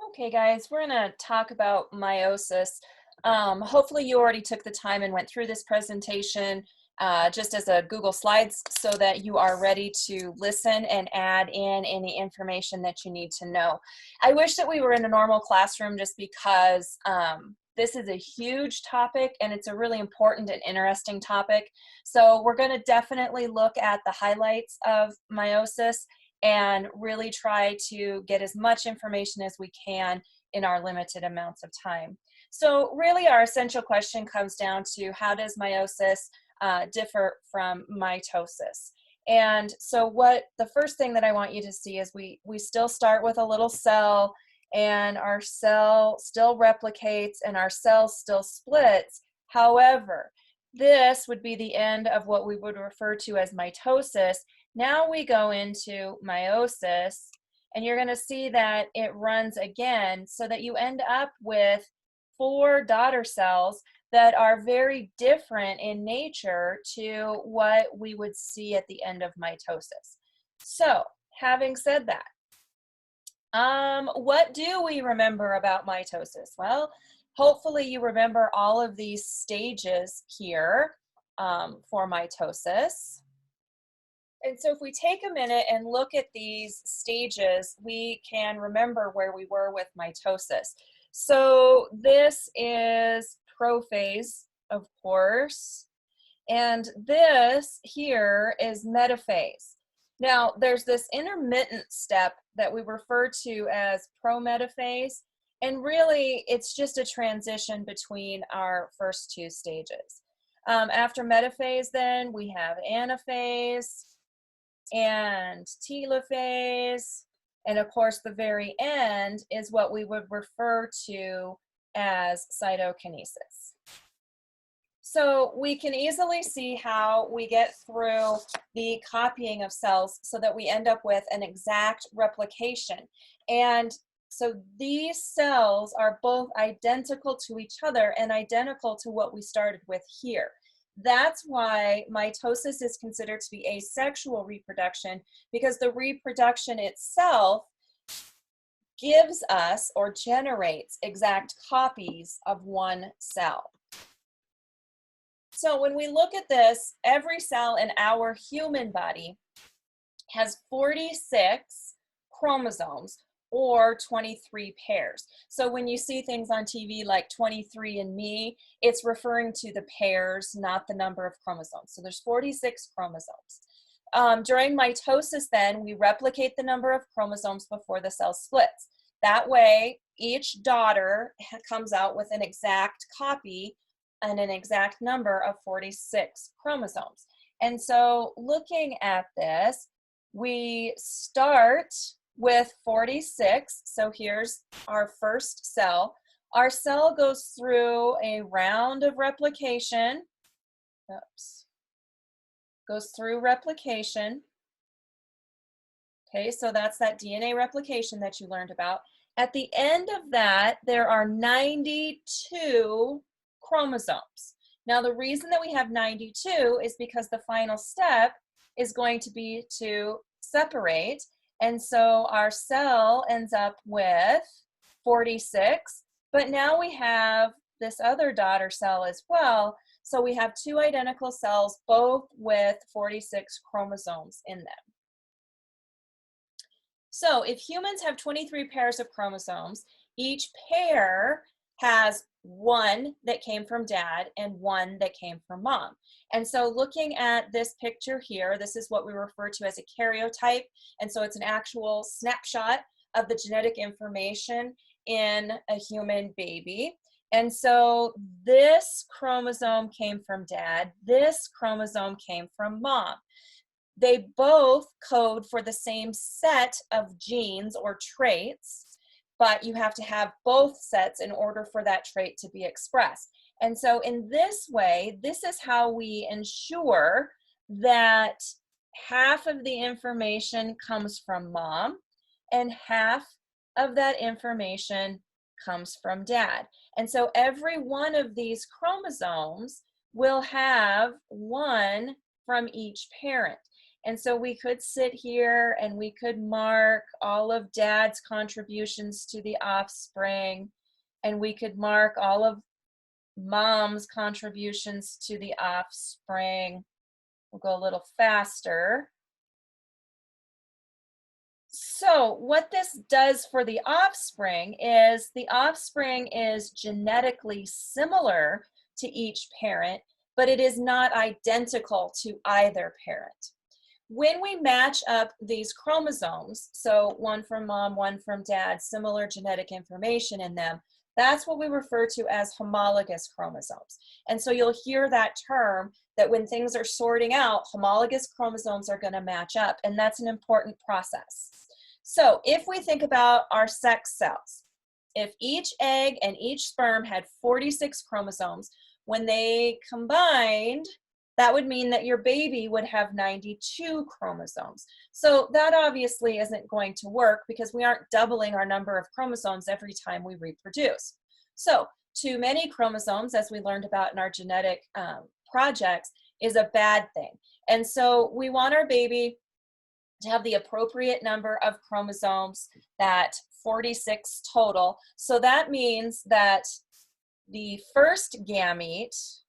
Okay, guys, we're going to talk about meiosis. Hopefully you already took the time and went through this presentation just as a Google Slides so that you are ready to listen and add in any information that you need to know. I wish that we were in a normal classroom just because this is a huge topic and it's a really important and interesting topic. So we're going to definitely look at the highlights of meiosis and really try to get as much information as we can in our limited amounts of time. So really our essential question comes down to how does meiosis differ from mitosis? And so what the first thing that I want you to see is we still start with a little cell, and our cell still replicates and our cell still splits. However, this would be the end of what we would refer to as mitosis. Now we go into meiosis, and you're going to see that it runs again so that you end up with 4 daughter cells that are very different in nature to what we would see at the end of mitosis. So, having said that, what do we remember about mitosis? Well, hopefully you remember all of these stages here for mitosis. And so if we take a minute and look at these stages, we can remember where we were with mitosis. So this is prophase, of course, and this here is metaphase. Now, there's this intermittent step that we refer to as prometaphase, and really it's just a transition between our first 2 stages. After metaphase, then we have anaphase and telophase, and of course the very end is what we would refer to as cytokinesis. So we can easily see how we get through the copying of cells so that we end up with an exact replication. And so these cells are both identical to each other and identical to what we started with here. That's why mitosis is considered to be asexual reproduction, because the reproduction itself gives us or generates exact copies of one cell. So when we look at this, every cell in our human body has 46 chromosomes, or 23 pairs. So when you see things on TV like 23andMe, it's referring to the pairs, not the number of chromosomes. So there's 46 chromosomes. During mitosis, then, we replicate the number of chromosomes before the cell splits. That way, each daughter comes out with an exact copy and an exact number of 46 chromosomes. And so looking at this, we start with 46. So here's our first cell. Our cell goes through a round of replication. Goes through replication. Okay, so that's that DNA replication that you learned about. At the end of that, there are 92 chromosomes. Now, the reason that we have 92 is because the final step is going to be to separate. And so our cell ends up with 46, but now we have this other daughter cell as well. So we have 2 identical cells, both with 46 chromosomes in them. So if humans have 23 pairs of chromosomes, each pair has 1 that came from dad and 1 that came from mom. And so looking at this picture here, this is what we refer to as a karyotype. And so it's an actual snapshot of the genetic information in a human baby. And so this chromosome came from dad, this chromosome came from mom. They both code for the same set of genes or traits, but you have to have both sets in order for that trait to be expressed. And so in this way, this is how we ensure that half of the information comes from mom and half of that information comes from dad. And so every one of these chromosomes will have 1 from each parent. And so we could sit here and we could mark all of dad's contributions to the offspring, and we could mark all of mom's contributions to the offspring. We'll go a little faster. So what this does for the offspring is genetically similar to each parent, but it is not identical to either parent. When we match up these chromosomes, so one from mom, one from dad, similar genetic information in them, that's what we refer to as homologous chromosomes. And so you'll hear that term, that when things are sorting out, homologous chromosomes are going to match up, and that's an important process. So if we think about our sex cells, if each egg and each sperm had 46 chromosomes, when they combined, that would mean that your baby would have 92 chromosomes. So that obviously isn't going to work because we aren't doubling our number of chromosomes every time we reproduce. So too many chromosomes, as we learned about in our genetic projects, is a bad thing. And so we want our baby to have the appropriate number of chromosomes, that 46 total. So that means that the first gamete,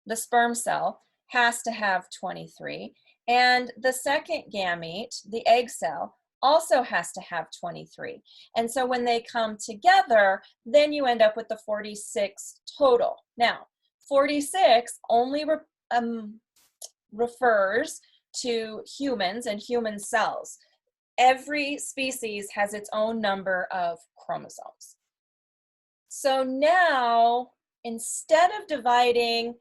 the sperm cell, has to have 23, and the second gamete, the egg cell, also has to have 23. And so when they come together, then you end up with the 46 total. Now, 46 only refers to humans and human cells. Every species has its own number of chromosomes. So now, instead of dividing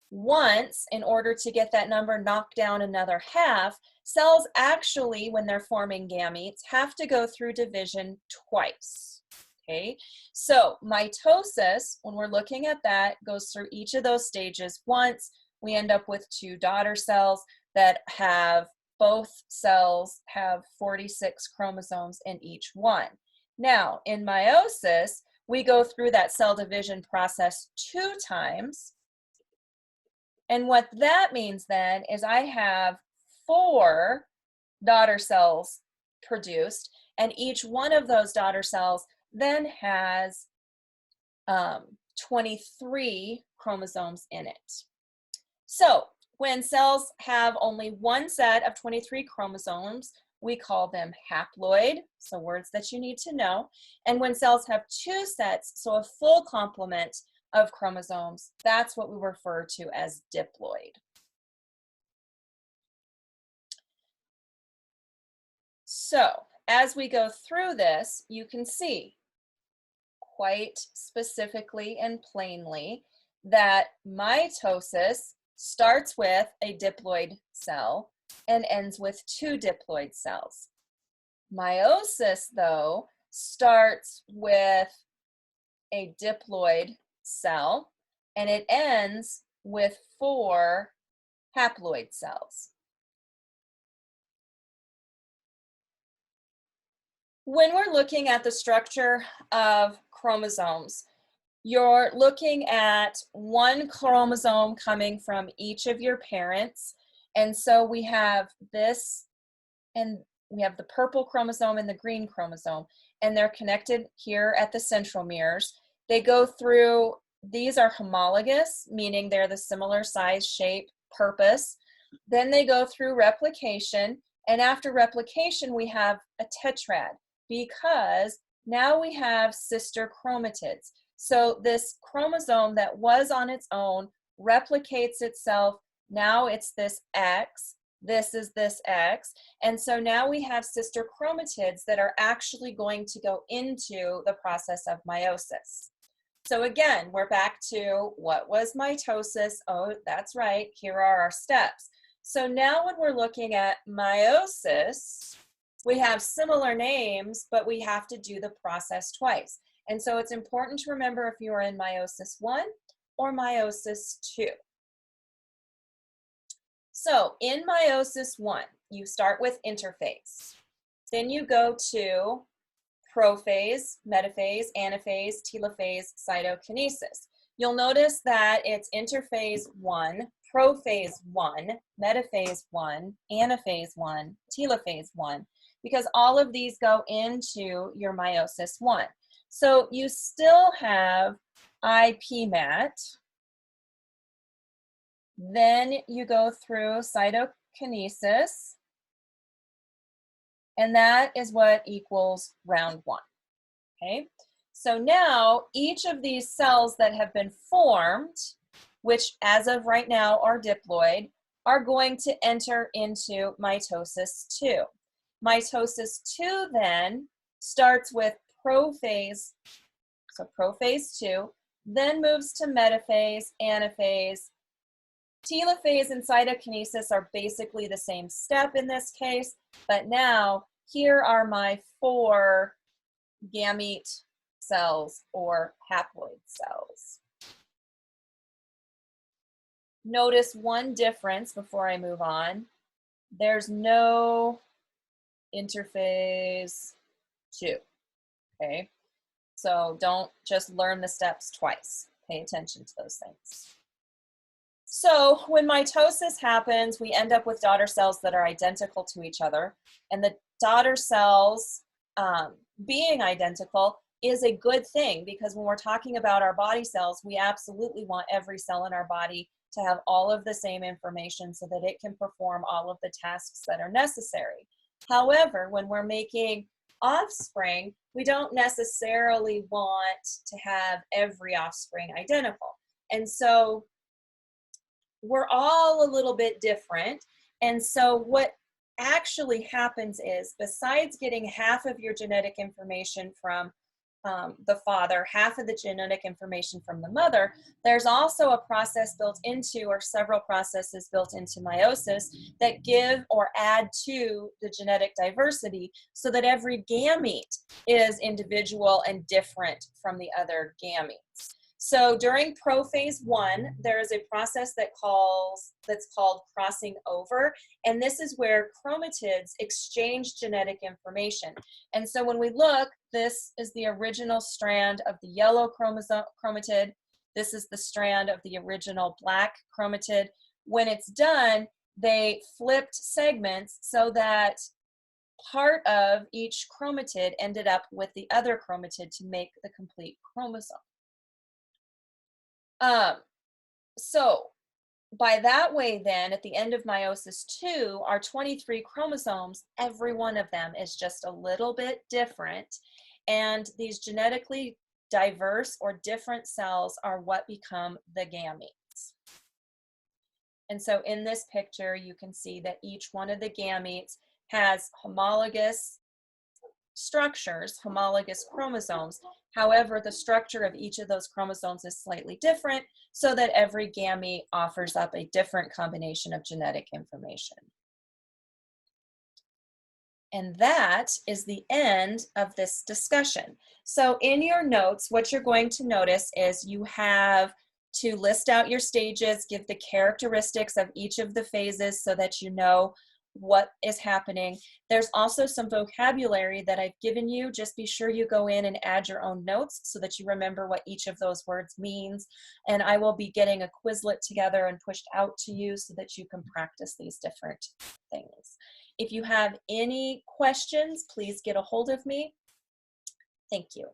once in order to get that number knocked down another half, cells actually, when they're forming gametes, have to go through division twice. Okay, so mitosis, when we're looking at that, goes through each of those stages once. We end up with two daughter cells that have, both cells have 46 chromosomes in each one. Now, in meiosis, we go through that cell division process 2 times. And what that means then is I have 4 daughter cells produced, and each one of those daughter cells then has 23 chromosomes in it. So when cells have only one set of 23 chromosomes, we call them haploid, so words that you need to know. And when cells have 2 sets, so a full complement of chromosomes, that's what we refer to as diploid. So as we go through this, you can see quite specifically and plainly that mitosis starts with a diploid cell and ends with 2 diploid cells. Meiosis, though, starts with a diploid cell and it ends with 4 haploid cells. When we're looking at the structure of chromosomes, you're looking at one chromosome coming from each of your parents. And so we have this, and we have the purple chromosome and the green chromosome, and they're connected here at the centromeres. They go through, these are homologous, meaning they're the similar size, shape, purpose. Then they go through replication, and after replication, we have a tetrad, because now we have sister chromatids. So this chromosome that was on its own replicates itself. Now it's this X, this is this X. And so now we have sister chromatids that are actually going to go into the process of meiosis. So again, we're back to what was mitosis? Oh, that's right, here are our steps. So now when we're looking at meiosis, we have similar names, but we have to do the process twice. And so it's important to remember if you are in meiosis 1 or meiosis 2. So in meiosis 1, you start with interphase. Then you go to prophase, metaphase, anaphase, telophase, cytokinesis. You'll notice that it's interphase 1, prophase 1, metaphase 1, anaphase 1, telophase 1, because all of these go into your meiosis 1. So you still have IPMAT, then you go through cytokinesis, and that is what equals round 1, okay? So now each of these cells that have been formed, which as of right now are diploid, are going to enter into mitosis 2. Mitosis 2 then starts with prophase, so prophase 2, then moves to metaphase, anaphase. Telophase and cytokinesis are basically the same step in this case, but now here are my 4 gamete cells or haploid cells. Notice one difference before I move on. There's no interphase 2, okay? So don't just learn the steps twice. Pay attention to those things. So when mitosis happens, we end up with daughter cells that are identical to each other. And the daughter cells being identical is a good thing, because when we're talking about our body cells, we absolutely want every cell in our body to have all of the same information so that it can perform all of the tasks that are necessary. However, when we're making offspring, we don't necessarily want to have every offspring identical. And so we're all a little bit different. And so what actually happens is, besides getting half of your genetic information from the father, half of the genetic information from the mother, there's also a process built into, or several processes built into meiosis that give or add to the genetic diversity so that every gamete is individual and different from the other gametes. So during prophase 1, there is a process that's called crossing over, and this is where chromatids exchange genetic information. And so when we look, this is the original strand of the yellow chromatid. This is the strand of the original black chromatid. When it's done, they flipped segments so that part of each chromatid ended up with the other chromatid to make the complete chromosome. So by that way then, at the end of meiosis 2, our 23 chromosomes, every one of them is just a little bit different. And these genetically diverse or different cells are what become the gametes. And so in this picture, you can see that each one of the gametes has homologous structures, homologous chromosomes. However, the structure of each of those chromosomes is slightly different, so that every gamete offers up a different combination of genetic information. And that is the end of this discussion. So in your notes, what you're going to notice is you have to list out your stages, give the characteristics of each of the phases so that you know what is happening. There's also some vocabulary that I've given you. Just be sure you go in and add your own notes so that you remember what each of those words means. And I will be getting a Quizlet together and pushed out to you so that you can practice these different things. If you have any questions, please get a hold of me. Thank you.